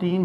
3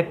x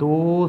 2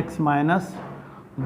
x -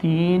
3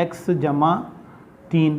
x + 3۔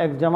x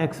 x -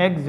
x -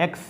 x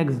x -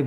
x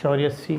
84۔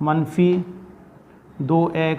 -2x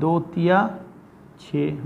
2 × 6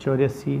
84۔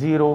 0۔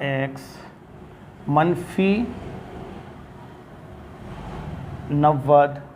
x -90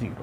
0۔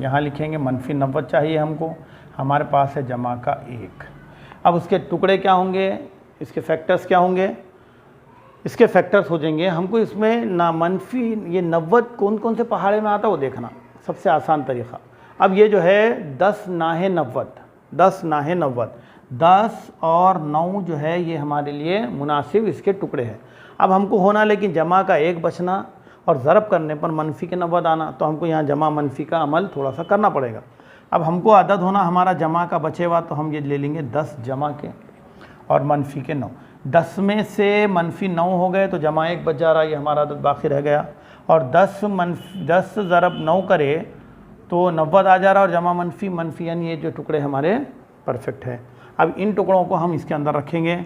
यहाँ लिखेंगे -90 चाहिए हमको, हमारे पास है जमा का 1। अब उसके टुकड़े क्या होंगे, इसके फैक्टर्स क्या होंगे, इसके फैक्टर्स हो जाएंगे हमको इसमें ना मनफी ये 90 कौन कौन से पहाड़े में आता है वो देखना, सबसे आसान तरीक़ा। अब ये जो है 10 नाहे 90, 10 नाहे 90, 10 और 9 जो है ये हमारे लिए मुनासिब इसके टुकड़े हैं। अब हमको होना लेकिन जमा का 1 बचना और ज़रब करने पर मनफी के 90 आना, तो हमको यहाँ जमा मनफी का अमल थोड़ा सा करना पड़ेगा। अब हमको अदद होना हमारा जमा का बचे हुआ, तो हम ये ले लेंगे 10 जमा के और मनफी के 9। 10 में से मनफी 9 हो गए तो जमा 1 बच जा रहा है, ये हमारा अदद बाकी रह गया। और 10 ज़रब 9 करे तो 90 आ जा रहा है और जमा मनफी यानी ये जो टुकड़े हमारे परफेक्ट है। अब इन टुकड़ों को हम इसके अंदर रखेंगे,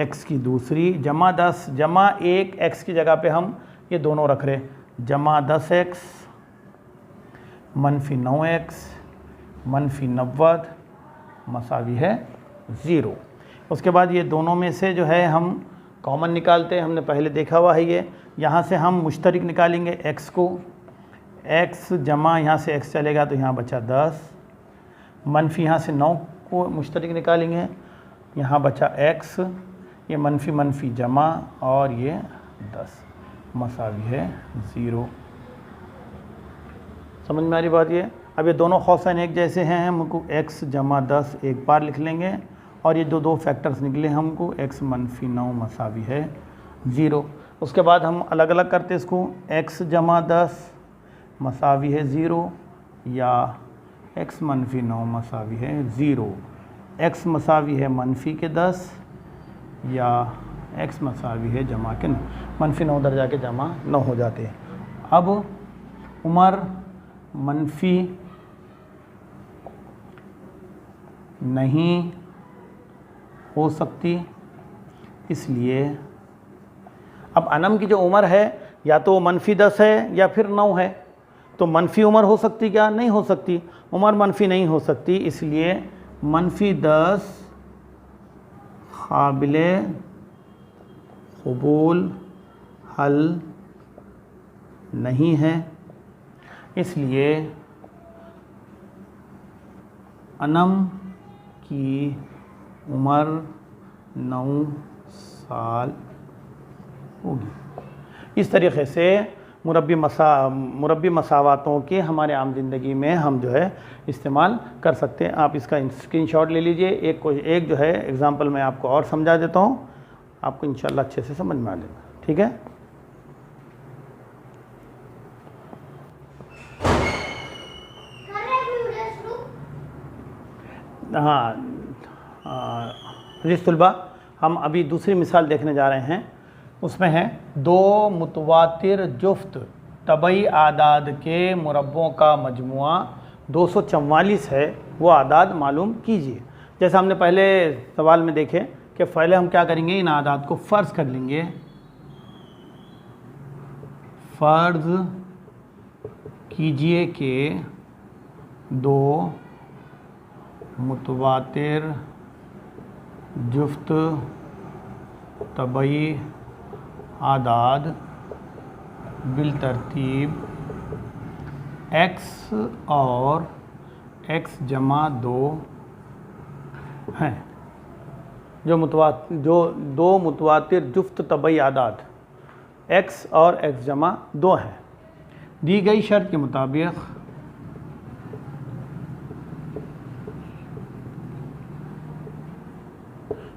x की दूसरी जमा 10 जमा 1, x की जगह पे हम ये दोनों रख रहे, जमा 10x मनफी 9x मनफी 90 मसावी है 0। उसके बाद ये दोनों में से जो है हम कॉमन निकालते हैं, हमने पहले देखा हुआ है ये। यहाँ से हम मुश्तरिक निकालेंगे x को, x जमा यहाँ से x चलेगा तो यहाँ बचा 10, मनफी यहाँ से 9 को मुश्तरिक निकालेंगे, यहाँ बचा x, ये मनफी जमा और ये 10 मसावी है 0। समझ में आ रही बात ये। अब ये दोनों खौफैन एक जैसे हैं, हमको x जमा 10 एक बार लिख लेंगे और ये दो फैक्टर्स निकले हमको, x मनफी 9 मसावी है 0। उसके बाद हम अलग अलग करते इसको, x जमा 10 मसावी है 0 या x मनफी 9 मसावी है 0, x मसावी है मनफी के 10 या x मसावी है जमा के 9, मनफी 9 उधर जाके जमा 9 हो जाते हैं। अब उम्र मनफी नहीं हो सकती, इसलिए अब अनम की जो उम्र है या तो मनफी 10 है या फिर 9 है, तो मनफी उम्र हो सकती क्या, नहीं हो सकती, उम्र मनफी नहीं हो सकती, इसलिए मनफी 10 काबिले क़बूल हल नहीं है, इसलिए अनम की उम्र 9 साल होगी। इस तरीक़े से मुरब्बी मसावातों के हमारे आम ज़िंदगी में हम जो है इस्तेमाल कर सकते हैं। आप इसका स्क्रीनशॉट ले लीजिए। एक जो है एग्ज़ाम्पल मैं आपको और समझा देता हूँ, आपको इंशाल्लाह अच्छे से समझ में आ जाएगा। ठीक है, हाँ रिश्तुल्बा, हम अभी दूसरी मिसाल देखने जा रहे हैं। उसमें है 2 मुतवातिर जुफ्त तबई आदाद के मुरब्बों का मजमुआ 244 है, वो आदाद मालूम कीजिए। जैसा हमने पहले सवाल में देखे कि पहले हम क्या करेंगे, इन आदाद को फ़र्ज़ कर लेंगे। फ़र्ज़ कीजिए कि 2 मुतवातिर जुफ्त तबई आदाद बिलतरतीब x और x जमा 2 हैं। जो दो मुतवातिर जुफ्त तबई आदाद x और x जमा 2 हैं। दी गई शर्त के मुताबिक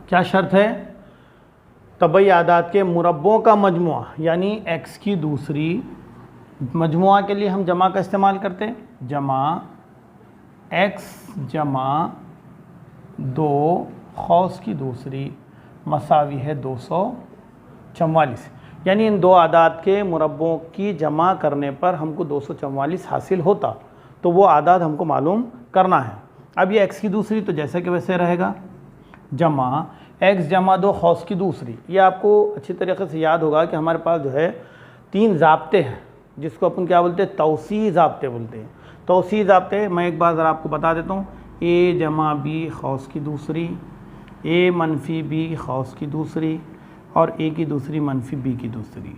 क्या शर्त है, तबई आदाद के मुरब्बों का मजमुआ यानी x की दूसरी, मजमुआ के लिए हम जमा का इस्तेमाल करते हैं, जमा x जमा 2 खौस की दूसरी मसावी है 244, यानी इन 2 आदाद के मुरब्बों की जमा करने पर हमको 244 हासिल होता, तो वो आदाद हमको मालूम करना है। अब ये x की दूसरी तो जैसे कि वैसे रहेगा, जमा x जमा 2 खौस की दूसरी। ये आपको अच्छी तरीके से याद होगा कि हमारे पास जो है 3 ज़ाब्ते हैं, जिसको अपन क्या बोलते हैं, तौसी ज़ाब्ते बोलते हैं। तौसी ज़ाब्ते मैं एक बार ज़रा आपको बता देता हूँ, a जमा b खौस की दूसरी, a मनफी b खौस की दूसरी और a की दूसरी मनफी b की दूसरी।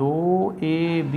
2ab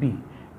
b.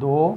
2،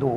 2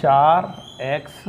4x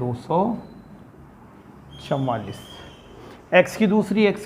244. x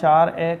4x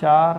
4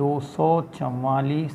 244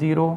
0.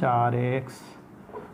4x.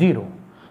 0.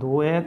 2x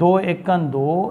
2 1 2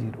0.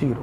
0.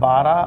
12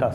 10.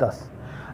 10.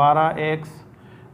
12x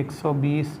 120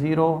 0.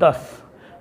10.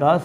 10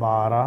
12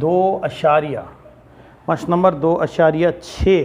2.6